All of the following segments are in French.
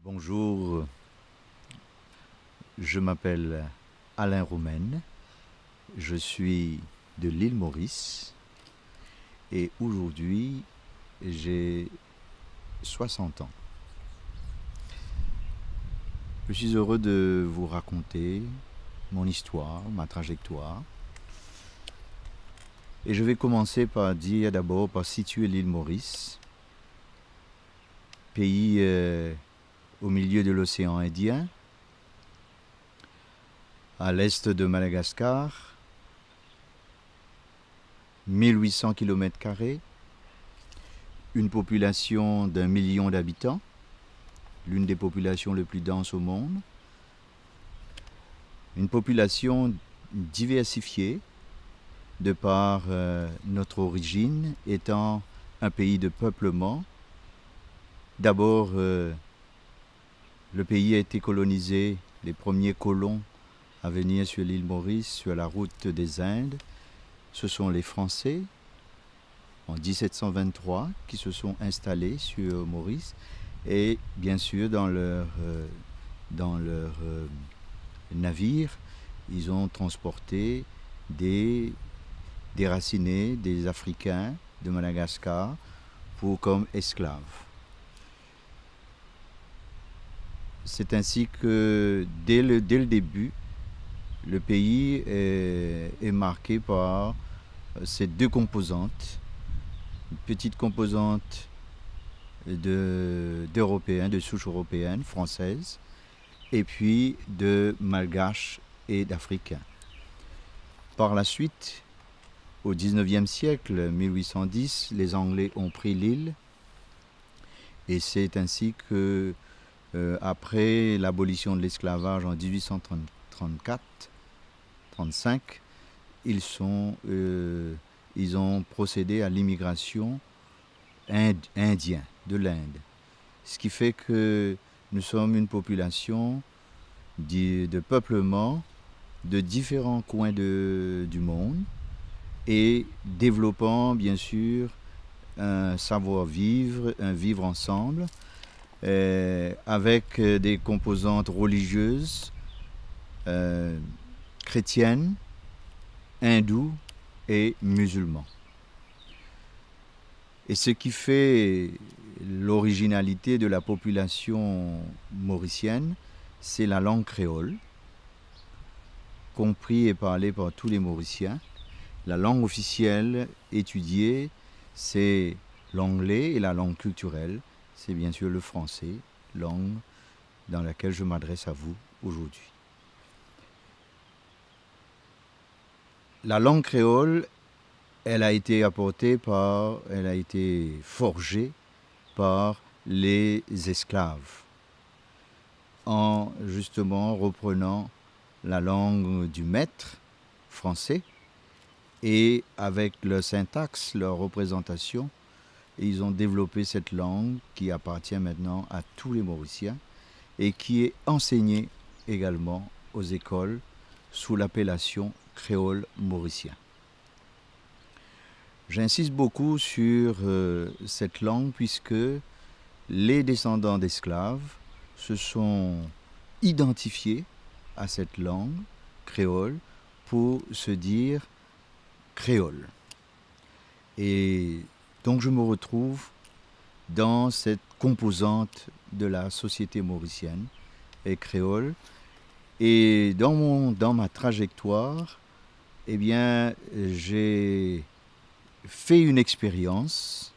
Bonjour, je m'appelle Alain Romaine, je suis de l'île Maurice et aujourd'hui j'ai 60 ans. Je suis heureux de vous raconter mon histoire, ma trajectoire. Et je vais commencer par dire d'abord, par situer l'île Maurice, pays au milieu de l'océan Indien, à l'est de Madagascar, 1800 km², une population d'1 million d'habitants, l'une des populations les plus denses au monde, une population diversifiée de par notre origine étant un pays de peuplement. D'abord, le pays a été colonisé, les premiers colons à venir sur l'île Maurice, sur la route des Indes, ce sont les Français, en 1723, qui se sont installés sur Maurice, et bien sûr dans leur navire, ils ont transporté des déracinés, des Africains de Madagascar comme esclaves. C'est ainsi que dès le début, le pays est marqué par ces deux composantes, une petite composante d'Européens, de souche européenne, française, et puis de Malgaches et d'Africains. Par la suite, au XIXe siècle, 1810, les Anglais ont pris l'île, et c'est ainsi que, après l'abolition de l'esclavage en 1834-35, ils ont procédé à l'immigration indienne de l'Inde. Ce qui fait que nous sommes une population de peuplement de différents coins du monde et développant bien sûr un savoir-vivre, un vivre ensemble avec des composantes religieuses, chrétiennes, hindous et musulmans. Et ce qui fait l'originalité de la population mauricienne, c'est la langue créole, compris et parlée par tous les Mauriciens. La langue officielle étudiée, c'est l'anglais, et la langue culturelle, c'est bien sûr le français, langue dans laquelle je m'adresse à vous aujourd'hui. La langue créole, elle a été forgée par les esclaves, en justement reprenant la langue du maître français, et avec leur syntaxe, leur représentation, ils ont développé cette langue qui appartient maintenant à tous les Mauriciens et qui est enseignée également aux écoles sous l'appellation créole mauricien. J'insiste beaucoup sur cette langue puisque les descendants d'esclaves se sont identifiés à cette langue créole pour se dire créole. Et donc je me retrouve dans cette composante de la société mauricienne et créole. Et dans ma trajectoire, eh bien, j'ai fait une expérience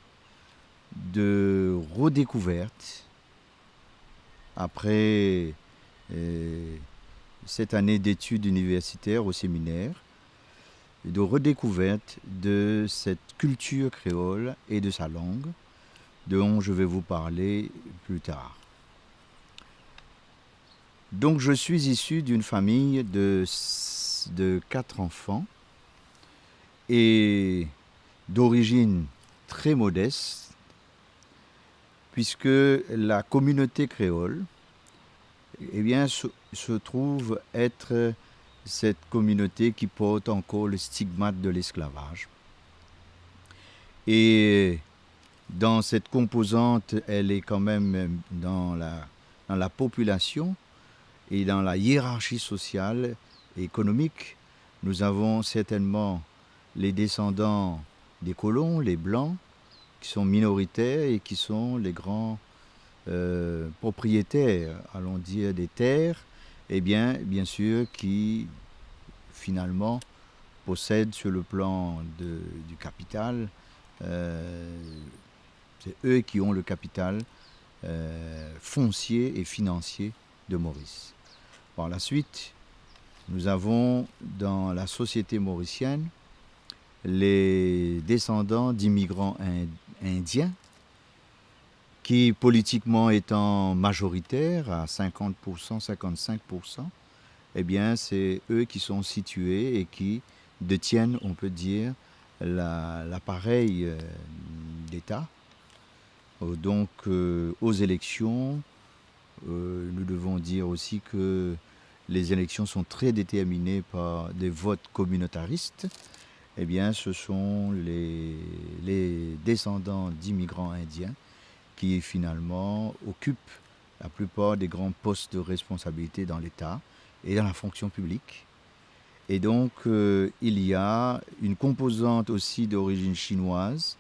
de redécouverte après cette année d'études universitaires au séminaire, de redécouverte de cette culture créole et de sa langue, dont je vais vous parler plus tard. Donc je suis issu d'une famille de 4 enfants et d'origine très modeste, puisque la communauté créole, eh bien, se trouve être cette communauté qui porte encore le stigmate de l'esclavage. Et dans cette composante, elle est quand même dans la population et dans la hiérarchie sociale et économique. Nous avons certainement les descendants des colons, les blancs, qui sont minoritaires et qui sont les grands propriétaires, allons dire, des terres, et bien sûr, qui finalement possèdent sur le plan du capital, c'est eux qui ont le capital foncier et financier de Maurice. Par la suite, nous avons dans la société mauricienne les descendants d'immigrants indiens qui, politiquement étant majoritaires à 50%, 55%, eh bien, c'est eux qui sont situés et qui détiennent, on peut dire, l'appareil d'État. Donc, aux élections, nous devons dire aussi que les élections sont très déterminées par des votes communautaristes. Eh bien, ce sont les descendants d'immigrants indiens qui finalement occupent la plupart des grands postes de responsabilité dans l'État et dans la fonction publique. Et donc, il y a une composante aussi d'origine chinoise,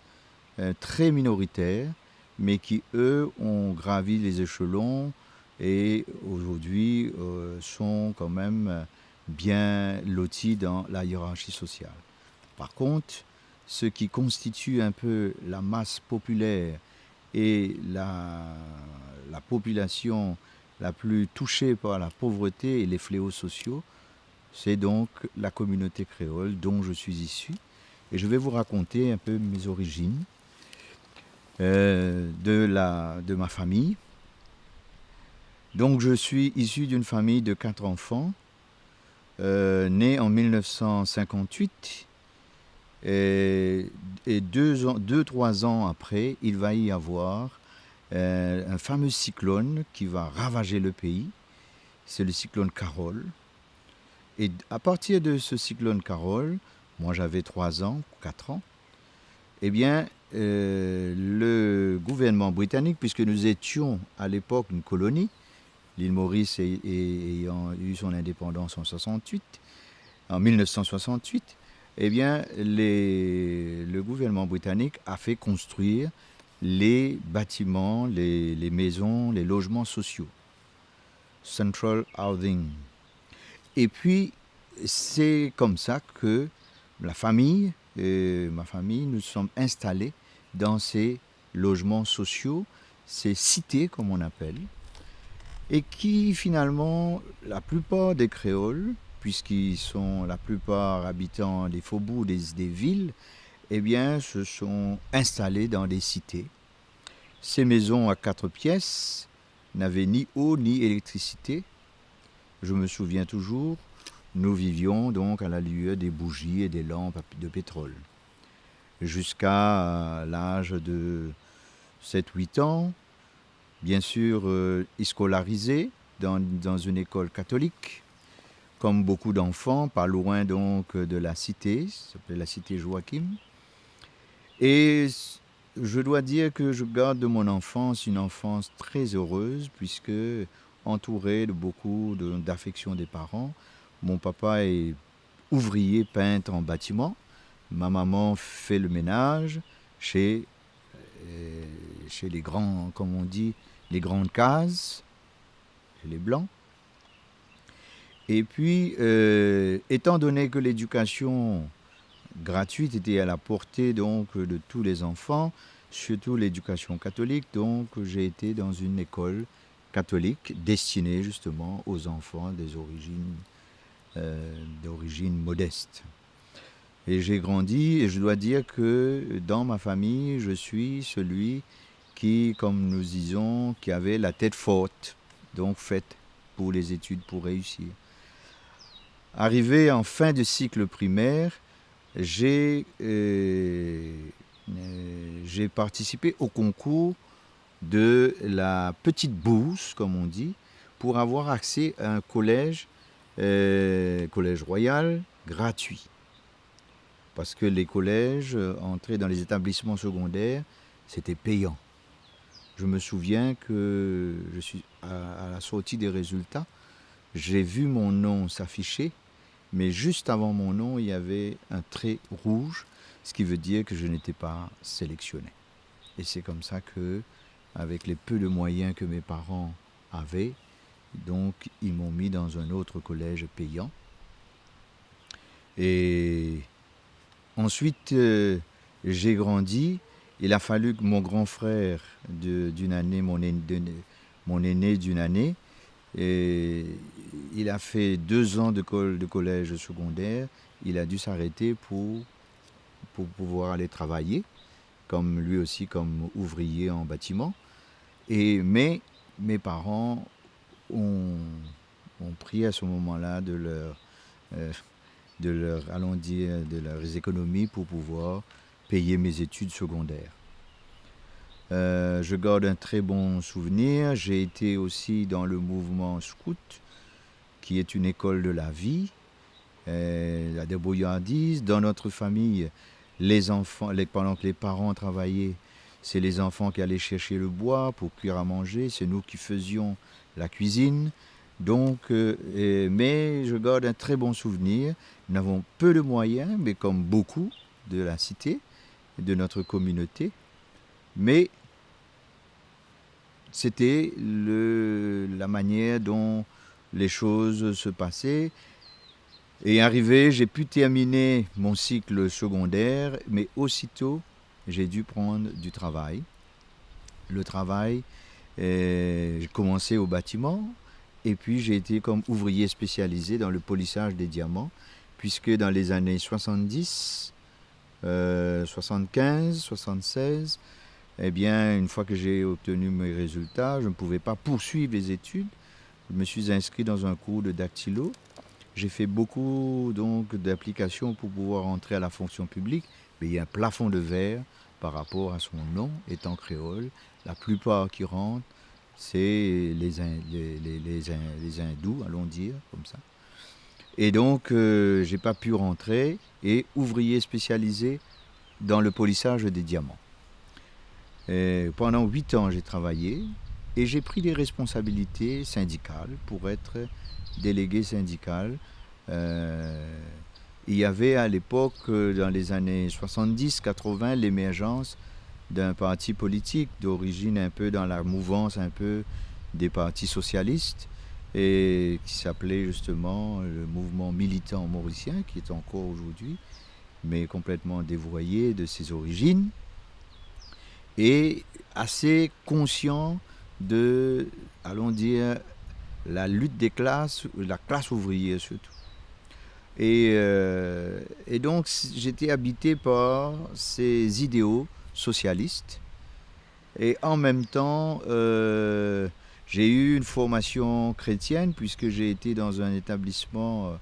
très minoritaire, mais qui, eux, ont gravi les échelons et aujourd'hui sont quand même bien lotis dans la hiérarchie sociale. Par contre, ce qui constitue un peu la masse populaire et la population la plus touchée par la pauvreté et les fléaux sociaux, c'est donc la communauté créole dont je suis issu. Et je vais vous raconter un peu mes origines de ma famille. Donc je suis issu d'une famille de 4 enfants, nés en 1958. Et 2-3 ans après, il va y avoir un fameux cyclone qui va ravager le pays. C'est le cyclone Carole. Et à partir de ce cyclone Carole, moi j'avais 3 ans, 4 ans, eh bien, le gouvernement britannique, puisque nous étions à l'époque une colonie, l'île Maurice ayant eu son indépendance en 1968, eh bien, le gouvernement britannique a fait construire les bâtiments, les maisons, les logements sociaux. Central Housing. Et puis, c'est comme ça que ma famille, nous sommes installés dans ces logements sociaux, ces cités, comme on appelle, et qui, finalement, la plupart des créoles, puisqu'ils sont la plupart habitants des faubourgs, des villes, eh bien, se sont installés dans des cités. Ces maisons à 4 pièces n'avaient ni eau ni électricité. Je me souviens toujours, nous vivions donc à la lueur des bougies et des lampes de pétrole. Jusqu'à l'âge de 7-8 ans, bien sûr, scolarisé dans une école catholique, comme beaucoup d'enfants, pas loin donc de la cité, ça s'appelait la cité Joachim. Et je dois dire que je garde de mon enfance une enfance très heureuse, puisque entouré de beaucoup d'affection des parents. Mon papa est ouvrier peintre en bâtiment. Ma maman fait le ménage chez les grands, comme on dit, les grandes cases, les blancs. Et puis, étant donné que l'éducation gratuite était à la portée donc de tous les enfants, surtout l'éducation catholique, donc j'ai été dans une école catholique destinée justement aux enfants d'origine modeste. Et j'ai grandi, et je dois dire que dans ma famille, je suis celui qui, comme nous disons, qui avait la tête forte, donc faite pour les études, pour réussir. Arrivé en fin de cycle primaire, j'ai participé au concours de la petite bourse, comme on dit, pour avoir accès à un collège royal gratuit. Parce que les collèges, entrer dans les établissements secondaires, c'était payant. Je me souviens que je suis à la sortie des résultats, j'ai vu mon nom s'afficher, mais juste avant mon nom, il y avait un trait rouge, ce qui veut dire que je n'étais pas sélectionné. Et c'est comme ça que, avec les peu de moyens que mes parents avaient, donc ils m'ont mis dans un autre collège payant. Et ensuite, j'ai grandi. Il a fallu que mon grand frère d'une année, mon aîné d'une année, et il a fait 2 ans de collège secondaire. Il a dû s'arrêter pour pouvoir aller travailler, comme lui aussi comme ouvrier en bâtiment. Mais mes parents ont pris à ce moment-là de leurs économies pour pouvoir payer mes études secondaires. Je garde un très bon souvenir. J'ai été aussi dans le mouvement scout, qui est une école de la vie, la débrouillardise. Dans notre famille, les enfants, pendant que les parents travaillaient, c'est les enfants qui allaient chercher le bois pour cuire à manger. C'est nous qui faisions la cuisine. Donc, mais je garde un très bon souvenir. Nous avons peu de moyens, mais comme beaucoup de la cité, de notre communauté. Mais c'était la manière dont les choses se passaient. Et arrivé, j'ai pu terminer mon cycle secondaire, mais aussitôt, j'ai dû prendre du travail. Le travail, j'ai commencé au bâtiment, et puis j'ai été comme ouvrier spécialisé dans le polissage des diamants, puisque dans les années 70, 75, 76, eh bien, une fois que j'ai obtenu mes résultats, je ne pouvais pas poursuivre les études. Je me suis inscrit dans un cours de dactylo. J'ai fait beaucoup donc d'applications pour pouvoir entrer à la fonction publique, mais il y a un plafond de verre par rapport à son nom étant créole. La plupart qui rentrent, c'est les hindous, allons dire, comme ça. Et donc, je n'ai pas pu rentrer, et ouvrier spécialisé dans le polissage des diamants. Et pendant 8 ans, j'ai travaillé et j'ai pris des responsabilités syndicales pour être délégué syndical. Il y avait à l'époque, dans les années 70-80, l'émergence d'un parti politique d'origine un peu dans la mouvance un peu des partis socialistes, et qui s'appelait justement le mouvement militant mauricien, qui est encore aujourd'hui, mais complètement dévoyé de ses origines, et assez conscient de, allons dire, la lutte des classes, la classe ouvrière surtout. Et donc j'étais habité par ces idéaux socialistes, et en même temps j'ai eu une formation chrétienne, puisque j'ai été dans un établissement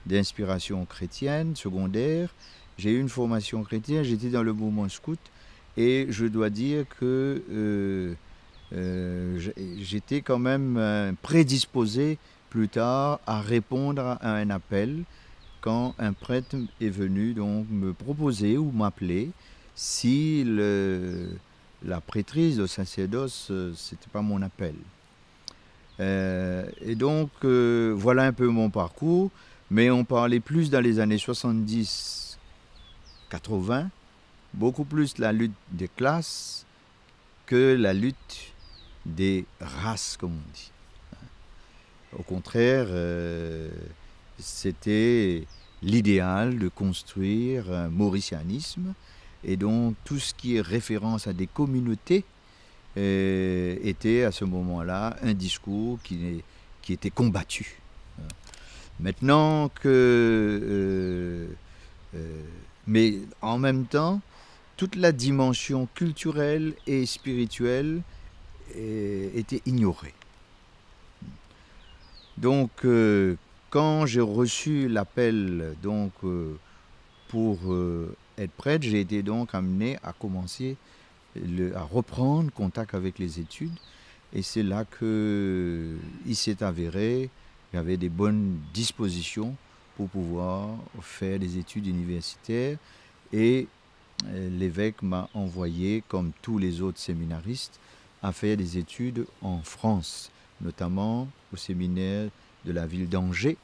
d'inspiration chrétienne secondaire. J'ai eu une formation chrétienne, j'étais dans le mouvement scout, et je dois dire que j'étais quand même prédisposé plus tard à répondre à un appel quand un prêtre est venu donc me proposer ou m'appeler si la prêtrise de sacerdoce, c'était pas mon appel. Et donc voilà un peu mon parcours, mais on parlait plus dans les années 70-80, beaucoup plus de la lutte des classes que la lutte des races, comme on dit. Au contraire, c'était l'idéal de construire un mauricianisme, et donc tout ce qui est référence à des communautés était à ce moment-là un discours qui était combattu. Maintenant que... mais en même temps, toute la dimension culturelle et spirituelle était ignorée. Donc, quand j'ai reçu l'appel donc, pour être prêtre, j'ai été donc amené à commencer à reprendre contact avec les études. Et c'est là qu'il s'est avéré qu'il y avait des bonnes dispositions pour pouvoir faire des études universitaires. Et l'évêque m'a envoyé, comme tous les autres séminaristes, à faire des études en France, notamment au séminaire de la ville d'Angers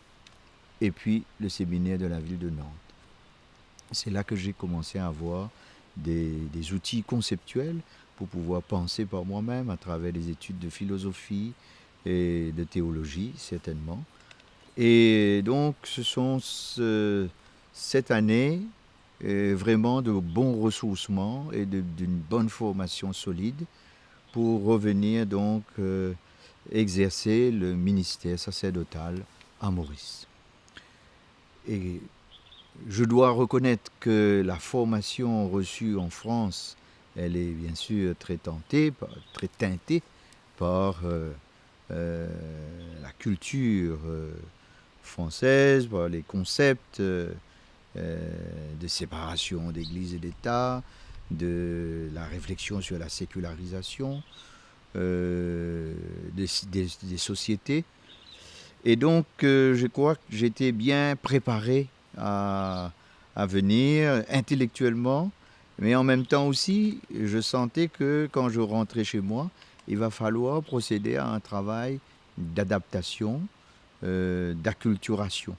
et puis le séminaire de la ville de Nantes. C'est là que j'ai commencé à avoir des outils conceptuels pour pouvoir penser par moi-même à travers des études de philosophie et de théologie, certainement. Et donc, ce sont cette année vraiment de bons ressourcements et d'une bonne formation solide pour revenir donc exercer le ministère sacerdotal à Maurice. Et je dois reconnaître que la formation reçue en France, elle est bien sûr très teintée par la culture française, par les concepts de séparation d'Église et d'État, de la réflexion sur la sécularisation des sociétés. Et donc, je crois que j'étais bien préparé à venir intellectuellement, mais en même temps aussi, je sentais que quand je rentrais chez moi, il va falloir procéder à un travail d'adaptation, d'acculturation.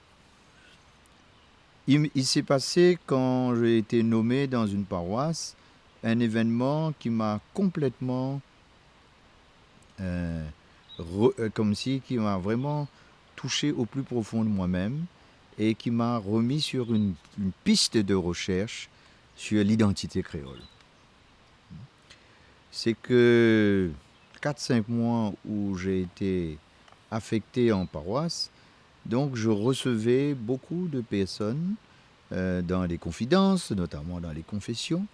Il s'est passé, quand j'ai été nommé dans une paroisse, un événement qui m'a complètement, qui m'a vraiment touché au plus profond de moi-même et qui m'a remis sur une piste de recherche sur l'identité créole. C'est que 4-5 mois où j'ai été affecté en paroisse, donc je recevais beaucoup de personnes dans les confidences, notamment dans les confessions.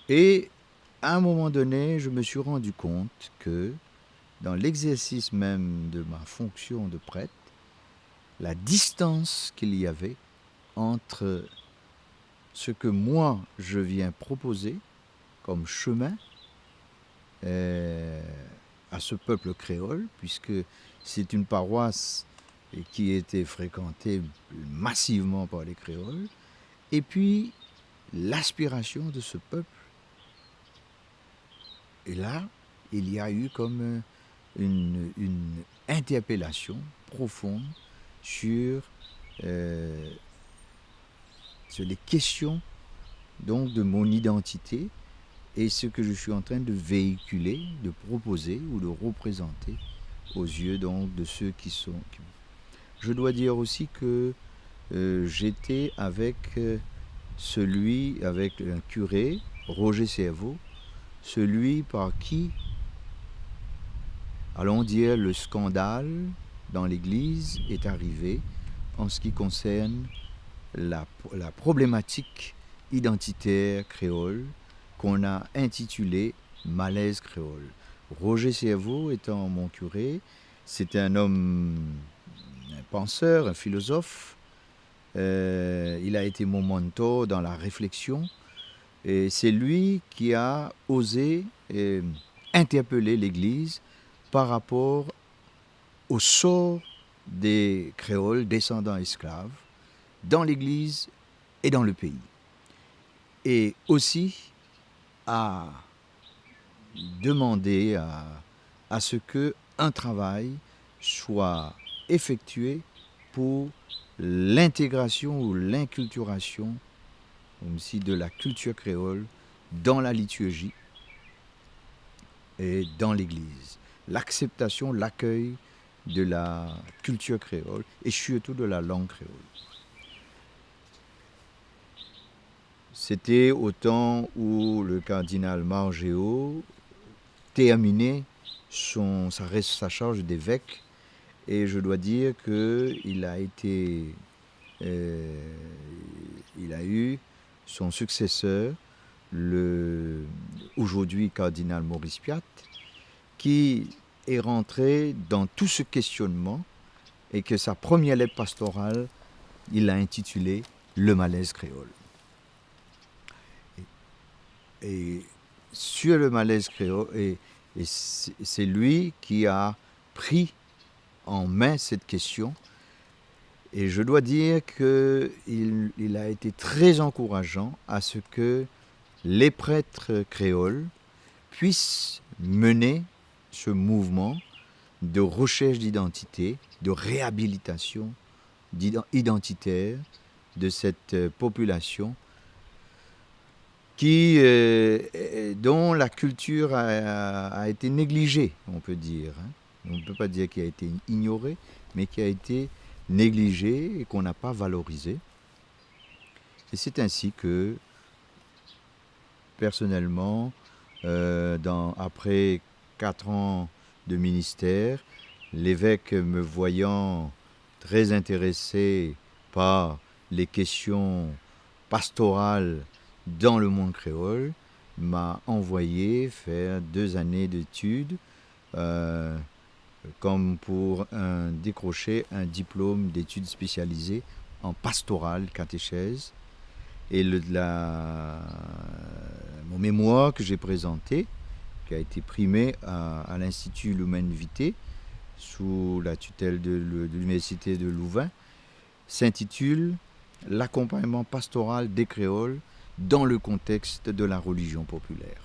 Et à un moment donné, je me suis rendu compte que dans l'exercice même de ma fonction de prêtre, la distance qu'il y avait entre ce que moi je viens proposer comme chemin à ce peuple créole, puisque c'est une paroisse qui était fréquentée massivement par les créoles, et puis l'aspiration de ce peuple. Et là, il y a eu comme une interpellation profonde sur les questions donc de mon identité et ce que je suis en train de véhiculer, de proposer ou de représenter aux yeux donc de ceux qui sont. Je dois dire aussi que j'étais avec un curé, Roger Cerveau, celui par qui, allons dire, le scandale dans l'Église est arrivé en ce qui concerne la problématique identitaire créole qu'on a intitulée Malaise créole. Roger Cerveau étant mon curé, c'était un homme, un penseur, un philosophe. Il a été mon mentor dans la réflexion. Et c'est lui qui a osé interpeller l'Église par rapport au sort des créoles descendants esclaves dans l'Église et dans le pays. Et aussi à demander à ce qu'un travail soit effectué pour l'intégration ou l'inculturation aussi de la culture créole dans la liturgie et dans l'Église. L'acceptation, l'accueil de la culture créole et surtout de la langue créole. C'était au temps où le cardinal Margéo terminait sa charge d'évêque, et je dois dire qu'il a eu son successeur, aujourd'hui cardinal Maurice Piat, qui est rentré dans tout ce questionnement et que sa première lettre pastorale, il l'a intitulée « Le malaise créole ». Et sur le malaise créole, et Et c'est lui qui a pris en main cette question. Et je dois dire qu'il a été très encourageant à ce que les prêtres créoles puissent mener ce mouvement de recherche d'identité, de réhabilitation identitaire de cette population dont la culture a été négligée, on peut dire. On ne peut pas dire qu'elle a été ignorée, mais qui a été négligée et qu'on n'a pas valorisée. Et c'est ainsi que, personnellement, après 4 ans de ministère, l'évêque me voyant très intéressé par les questions pastorales dans le monde créole, m'a envoyé faire 2 années d'études comme pour décrocher un diplôme d'études spécialisées en pastoral catéchèse. Et mon mémoire que j'ai présenté, qui a été primé à l'Institut Lumen Vitae, sous la tutelle de l'Université de Louvain, s'intitule « L'accompagnement pastoral des créoles dans le contexte de la religion populaire ».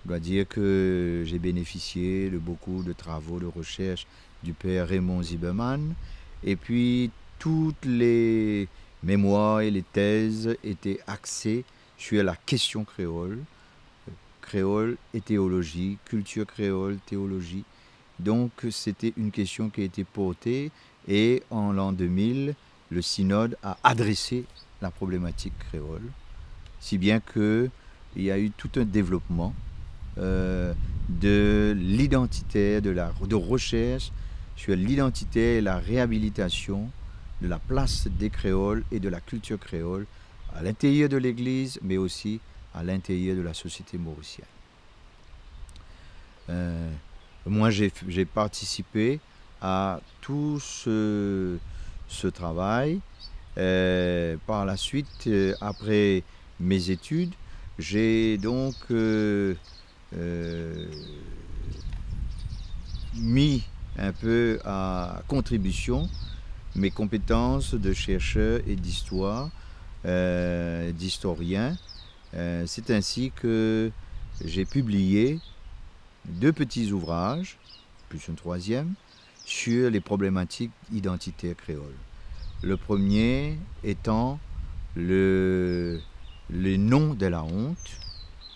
Je dois dire que j'ai bénéficié de beaucoup de travaux de recherche du père Raymond Zimmermann, et puis toutes les mémoires et les thèses étaient axées sur la question créole, créole et théologie, culture créole, théologie. Donc c'était une question qui a été portée, et en l'an 2000, le synode a adressé la problématique créole, si bien qu'il y a eu tout un développement de l'identité, de recherche sur l'identité et la réhabilitation de la place des créoles et de la culture créole à l'intérieur de l'Église, mais aussi à l'intérieur de la société mauricienne. Moi, j'ai participé à tout ce travail. Par la suite, après mes études, j'ai donc mis un peu à contribution mes compétences de chercheur et d'histoire, d'historien. C'est ainsi que j'ai publié 2 petits ouvrages, plus un 3e, sur les problématiques identitaires créoles. Le premier étant les noms de la honte.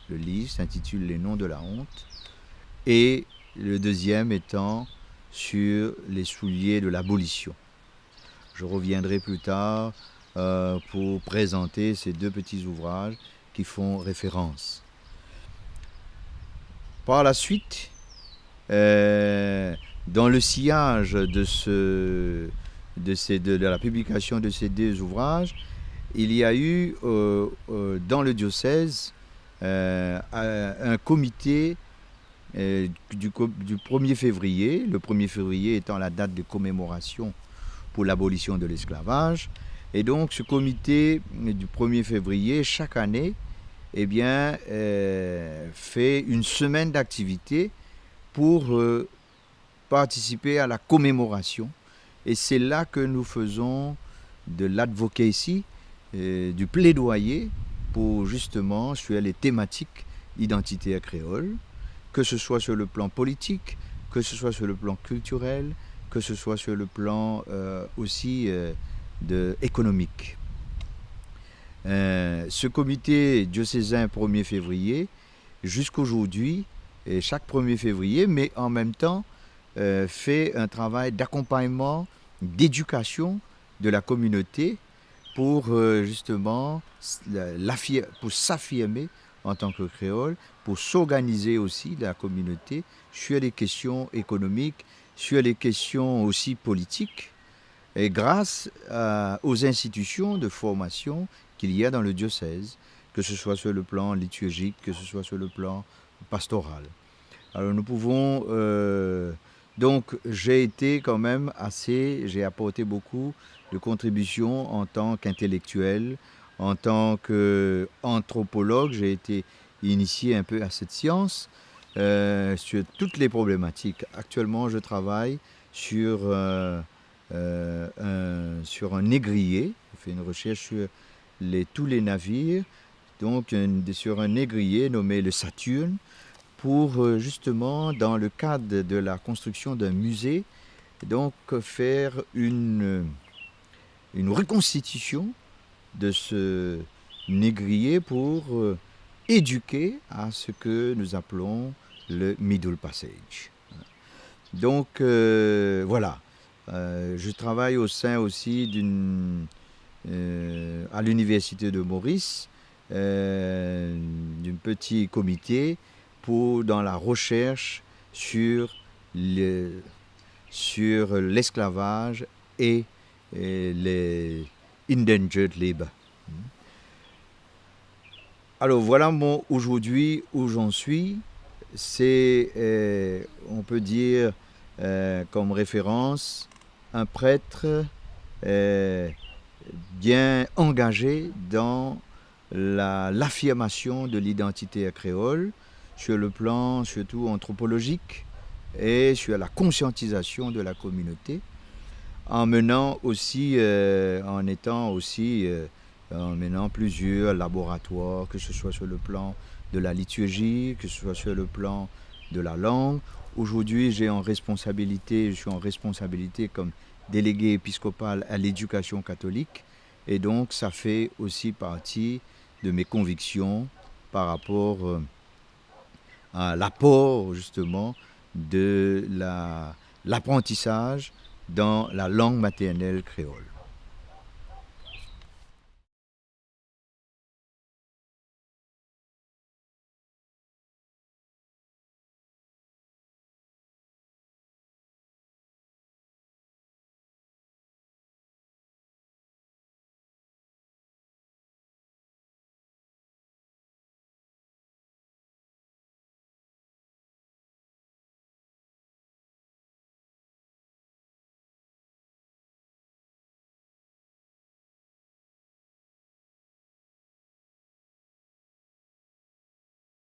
Le livre s'intitule « Les noms de la honte ». Et le deuxième étant sur les souliers de l'abolition. Je reviendrai plus tard pour présenter ces 2 petits ouvrages qui font référence. Par la suite, dans le sillage de la publication de ces 2 ouvrages, il y a eu dans le diocèse un comité du 1er février, le 1er février étant la date de commémoration pour l'abolition de l'esclavage. Et donc ce comité du 1er février, chaque année, fait une semaine d'activité pour participer à la commémoration. Et c'est là que nous faisons de l'advocacy, du plaidoyer pour justement sur les thématiques identitaires créoles, que ce soit sur le plan politique, que ce soit sur le plan culturel, que ce soit sur le plan aussi économique. Ce comité diocésain 1er février, jusqu'aujourd'hui, chaque 1er février, mais en même temps, fait un travail d'accompagnement, d'éducation de la communauté pour justement pour s'affirmer en tant que créole, pour s'organiser aussi de la communauté sur les questions économiques, sur les questions aussi politiques, et grâce aux institutions de formation qu'il y a dans le diocèse, que ce soit sur le plan liturgique, que ce soit sur le plan pastoral. Alors nous pouvons... donc j'ai été quand même j'ai apporté beaucoup de contributions en tant qu'intellectuel, en tant qu'anthropologue. J'ai été initié un peu à cette science, sur toutes les problématiques. Actuellement, je travaille sur, sur un négrier. Je fais une recherche sur tous les navires, donc sur un négrier nommé le Saturne, pour justement, dans le cadre de la construction d'un musée, donc faire une reconstitution de ce négrier pour éduquer à ce que nous appelons le Middle Passage. Donc voilà, je travaille au sein aussi à l'université de Maurice, d'un petit comité dans la recherche sur l'esclavage et les indentured labor. Alors voilà aujourd'hui où j'en suis. C'est, on peut dire, comme référence, un prêtre bien engagé dans l'affirmation de l'identité créole sur le plan surtout anthropologique et sur la conscientisation de la communauté, en menant plusieurs laboratoires, que ce soit sur le plan de la liturgie, que ce soit sur le plan de la langue. Aujourd'hui, je suis en responsabilité comme délégué épiscopal à l'éducation catholique, et donc ça fait aussi partie de mes convictions par rapport à l'apport justement de l'apprentissage dans la langue maternelle créole.